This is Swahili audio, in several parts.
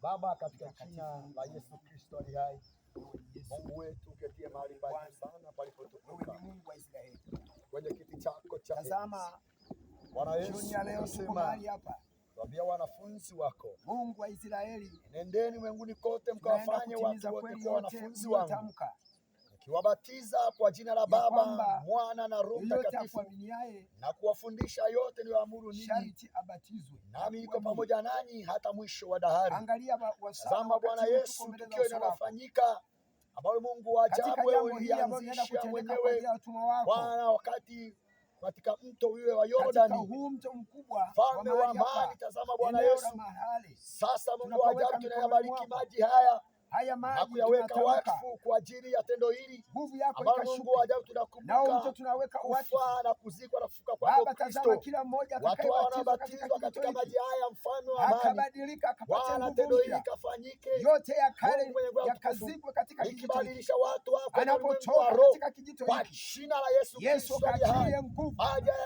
Baba, katika jina la Yesu Kristo aliye hai, Mungu wetu uketie mahali pa juu sana palipotukuka, Mungu wa Israeli, kwenye kiti chako cha tazama. Bwana Yesu, leo tuko mahali hapa, tuambia wanafunzi wako, Mungu wa Israeli, nendeni ulimwenguni kote mkawafanye watu wote kuwa wanafunzi wangu, nikiwabatiza kwa jina la Baba, Mwana na Roho Mtakatifu, na kuwafundisha yote niliyoamuru ninyi, nami niko pamoja nanyi hata mwisho wa dahari. Tazama Bwana Yesu, tukio linalofanyika ambalo Mungu wa ajabu wewe ulianzisha mwenyewe Bwana, wakati katika mto ule wa Yordani, mfalme wa amani. Tazama Bwana Yesu, sasa Mungu wa ajabu tunayabariki maji haya na kuyaweka wakfu kwa ajili ya tendo hili ambalo Mungu wa ajabu tunakumbuka kufa na kuzikwa na kufufuka kwa Kristo. Watu wanaobatizwa katika maji haya, mfano wa amani, Bwana, tendo hili kafanyike, yote ya kale yakazikwa katika kijito, ikibadilisha watu wako anapotoka katika kijito hiki, kwa jina la Yesu Kristo aliye nguvu,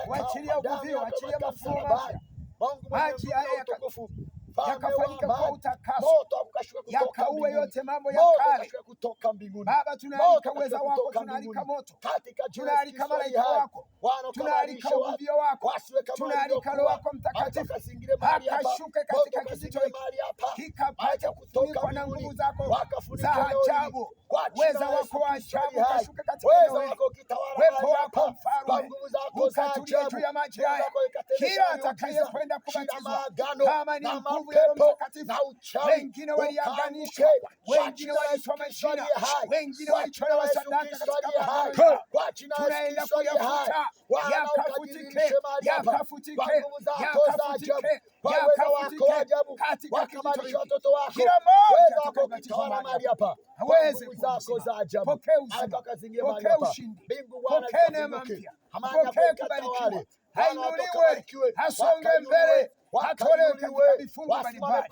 waachilia uvuvio, waachilia mafunuo, maji haya yakafanyika kwa utakaso, yakauwe yote mambo ya kale kutoka mbinguni. Baba, tunaalika uweza wako, tunaalika moto, tunaalika malaika wako, tunaalika uvuvio wako, tunaalika Roho wako Mtakatifu akashuke katika kijito hiki, kikapata kufunikwa na nguvu zako za ajabu. Uweza wako wa ajabu ukashuke katika eneo hili, uwepo wako Mfalme ukatulie juu ya maji haya. Kila atakayekwenda kubatizwa, kama ni nguvu ya Roho Mtakatifu, wengine walianganishwa, wengine walitwa majina, wengine walitolewa sadaka katika mahali, tunaenda kuyafuta, yakafutike, yakafutike, yakafutike, yakafutike katika kijito hiki. Kila mmoja atakayebatizwa mahali hapa aweze kuziba. Pokea uzima, pokea ushindi, pokea neema mpya, pokea kubarikiwa, hainuliwe, asonge mbele, atolewe katika vifungo mbalimbali.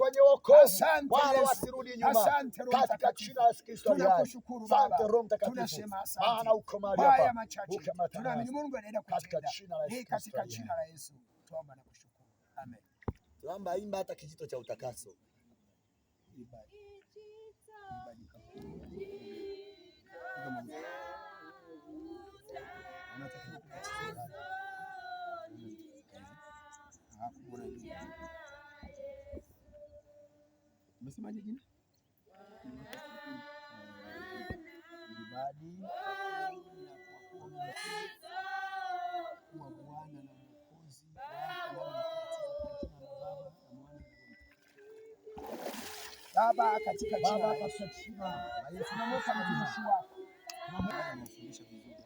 Asante Yesu, asante Roho Mtakatifu, tunakushukuru Baba, tunasema asante kwa haya machache, tunaamini Mungu anaenda kutenda. Ni katika jina la Yesu tuomba na kushukuru, amen. Tuomba, imba hata kijito cha utakaso. Umesemaje jina? Ibadi kwa Bwana na Mwokozi Baba, katika jina la Yesu tunamweka mtumishi wako, tunamfundisha vizuri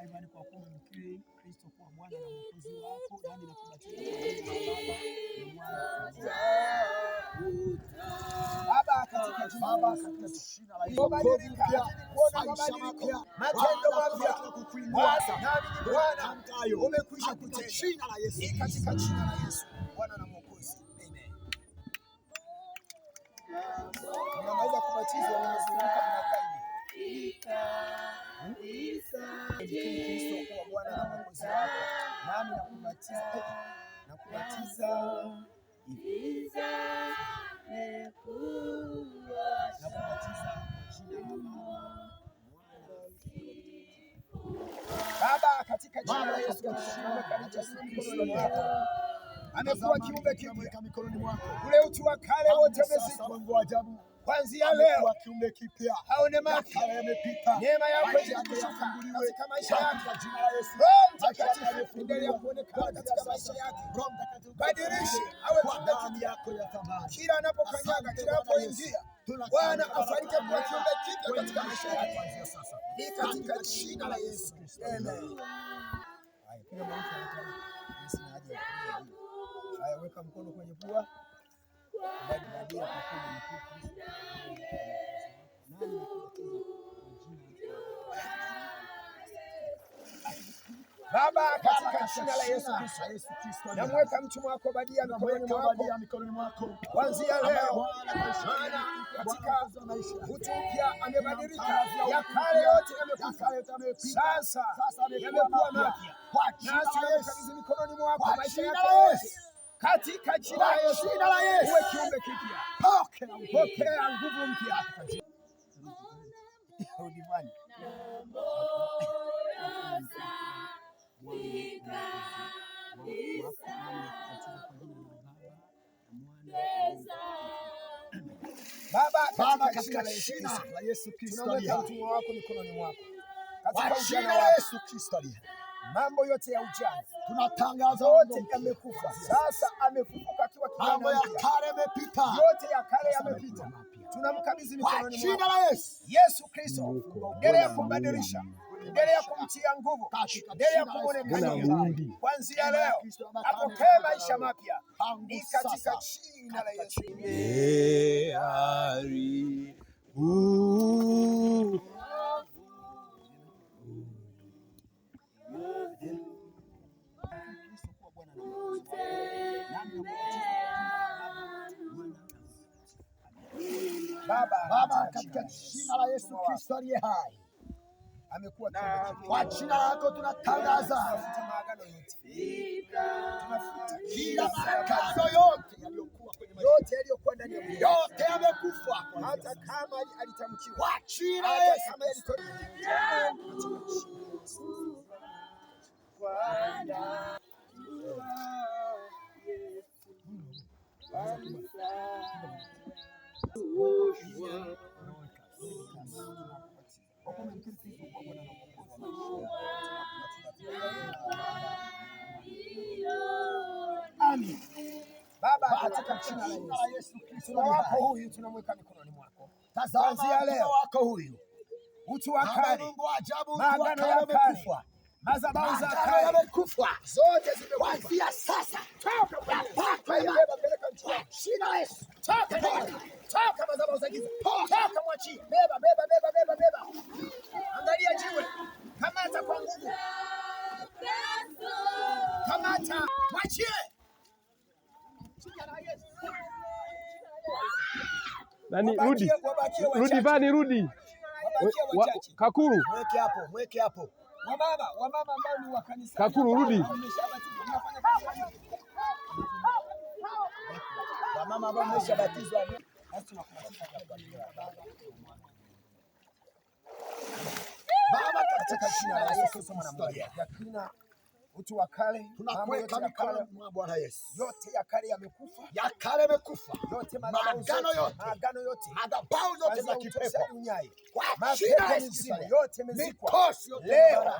Imani kwa kuwa umemkiri Kristo kuwa Bwana na Mwokozi wako, nami nakubatiza Baba katika jina la Yesu. Badilika, kuona mabadiliko, matendo mapya, nami ni Bwana umekwisha kutenda. Ni katika jina la Yesu Bwana na Mwokozi, amen. Unaweza kubatizwa, unazunguka mnakaidi Kristo kuwa Bwana na Mwokozi wako, nami nakubatiza kwa jina Baba, katika jina la Yesu Kristo, amekuwa kiumbe kipya mikononi mwako. Ule utu wa kale wote umezikwa. Kuanzia leo kiumbe kipya, haone mapya yamepita. Neema yako ikushuka katika maisha yake. Roho Mtakatifu endelea kuonekana katika maisha yake. Badilisha awe kiumbe yako ya thamani. Kila anapokanyaga, kila anapoingia, Bwana afarike kwa kiumbe kipya katika maisha yake kuanzia sasa. Ni katika jina la Yesu. Amen. Haya, kila mtu anataka Yesu aje. Haya, weka mkono kwenye pua. Baba, katika jina la Yesu Kristo, namweka mtumwa wako Obadia mikononi mwako. Kuanzia leo, maana katika utu mpya amebadilika, ya kale yote yamekufa, sasa yamekuwa mapya. kwa jina la Yesu, mikononi mwako kwa maisha jina yako la Yesu, katika jina la Yesu, uwe kiumbe kipya, pokea nguvu mpya. Baba, katika jina la Yesu Kristo, tunaweka mtumwa wako mikononi mwako. Katika jina la Yesu Kristo, mambo yote ya ujana tunatangaza yote yamekufa, sasa amefufuka akiwa kijana. Mambo ya kale yamepita, yote ya kale yamepita, tunamkabidhi mikononi mwako. Jina la Yesu Kristo, endelea kumbadilisha, endelea kumtia nguvu, endelea kumwonekania. Kuanzia leo apokee maisha mapya, ni katika jina la Yesu. Baba, katika jina la Yesu Kristo aliye hai, amekuwa kwa jina lako tunatangaza maagano yote, tunafuta kila maagano yote yaliyokuwa ndani ya mwili, yote yamekufa, hata kama alitamkiwa kwa jina la Yesu. Amen. Baba, katika jina la Yesu Kristo wako huyu tunamweka mikononi mwako. Tazama leo wako huyu, utu wa kale, maagano ya kale, madhabahu za kale yamekufa, zote zimekufa sasa. Toka jina la Yesu, toka madhabahu za giza, toka, mwachie. Beba. Angalia jiwe, kamata kwa nguvu, kamata, mwachie. Nani rudi vani rudi. Kakuru. Mweke hapo. Wamama ambao ni wa kanisa. Kakuru rudi. Wamama ambao wameshabatizwa. Baba, katika jina la Yesu Kristo, utu wa kale tunakuweka mikononi mwa Bwana Yesu. Yote ya kale yamekufa, yote maagano yote madhabahu zote za kipepo, mapepo mizimu yote imezikwa leo.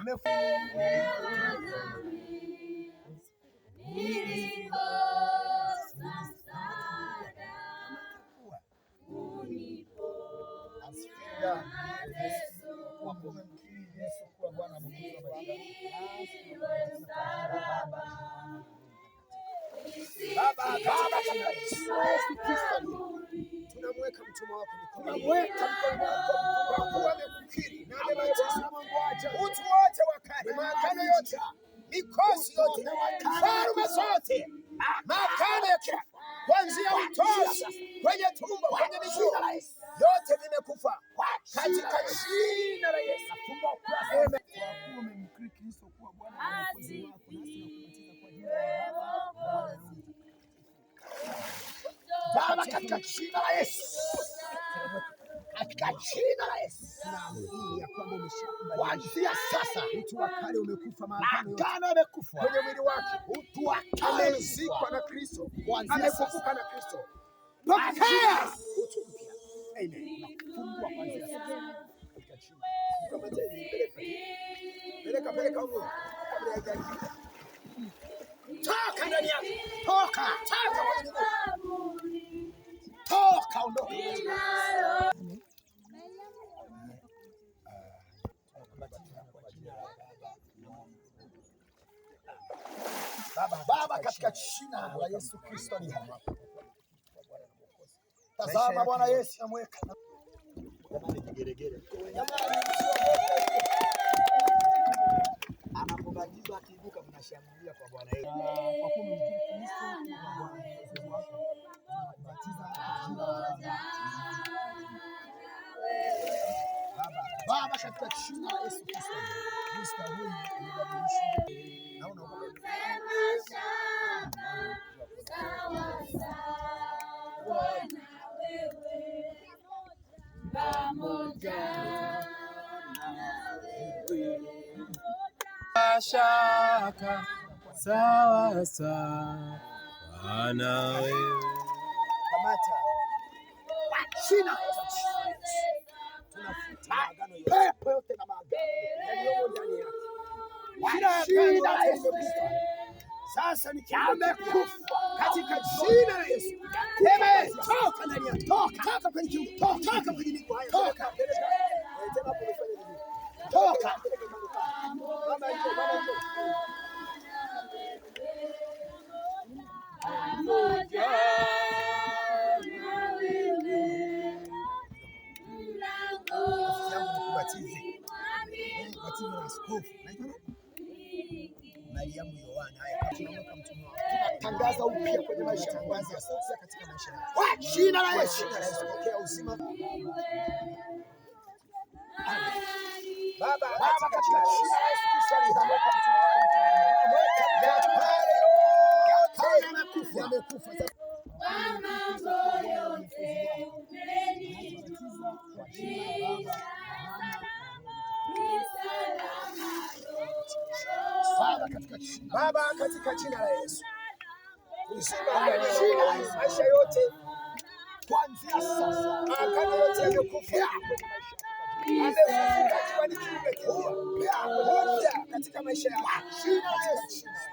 Baba, tunamweka mtumwa wako mikononi mwako, kwa kuwa amekukiri na amebatizwa utu wote wa kale, maagano yote, mikosi yote, falme zote, maagano ya kila kuanzia utosi, kwenye tumbo, kwenye miguu, yote vimekufa katika jina la Yesu. Baba, katika jina la Yesu, katika jina la Yesu, ya kwamba kuanzia sasa utu wa kale umekufa, maagano yamekufa kwenye mwili wake, utu wa kale amezikwa na Kristo, amefufuka na Kristo. Pokea utu mpya. Amen. Fungua kuanzia sasa katika jina. Peleka huko. Toka ndani yako. Toka kwenye miguu. Toka, ondoka. Baba, katika jina la Yesu Kristo aliye hai, tazama Bwana Yesu amweka. Jamani, kigeregere. Anapobatizwa akiibuka mnashangilia kwa Bwana Yesu. Kwa kuwa Kristo Baba, katika jina la Yesu Kristo, Kristo huyu amebadilisha shaka sawa sawa na wewe. Kamata. Jina tunafuta agano pepo yote na maagano yaliyomo ndani yake. Jina la Yesu Kristo. Sasa ni kimekufa katika jina la Yesu. Amen. Toka ndani ya toka kwenye kiungo. Toka kwenye miguu haya. Toka. Tena polifanya nini? Toka. Mama njoo, mama njoo. Tangaza upya kwenye maisha yangu, sasa katika maisha yangu. Kwa jina la Yesu, pokea uzima. Baba, katika jina la Yesu Kristo alitamka mtume wako amekufa. Baba, katika jina la Yesu, maisha yote kuanzia sasa, agano yote yamekufa katika maisha yako, katika maisha yako.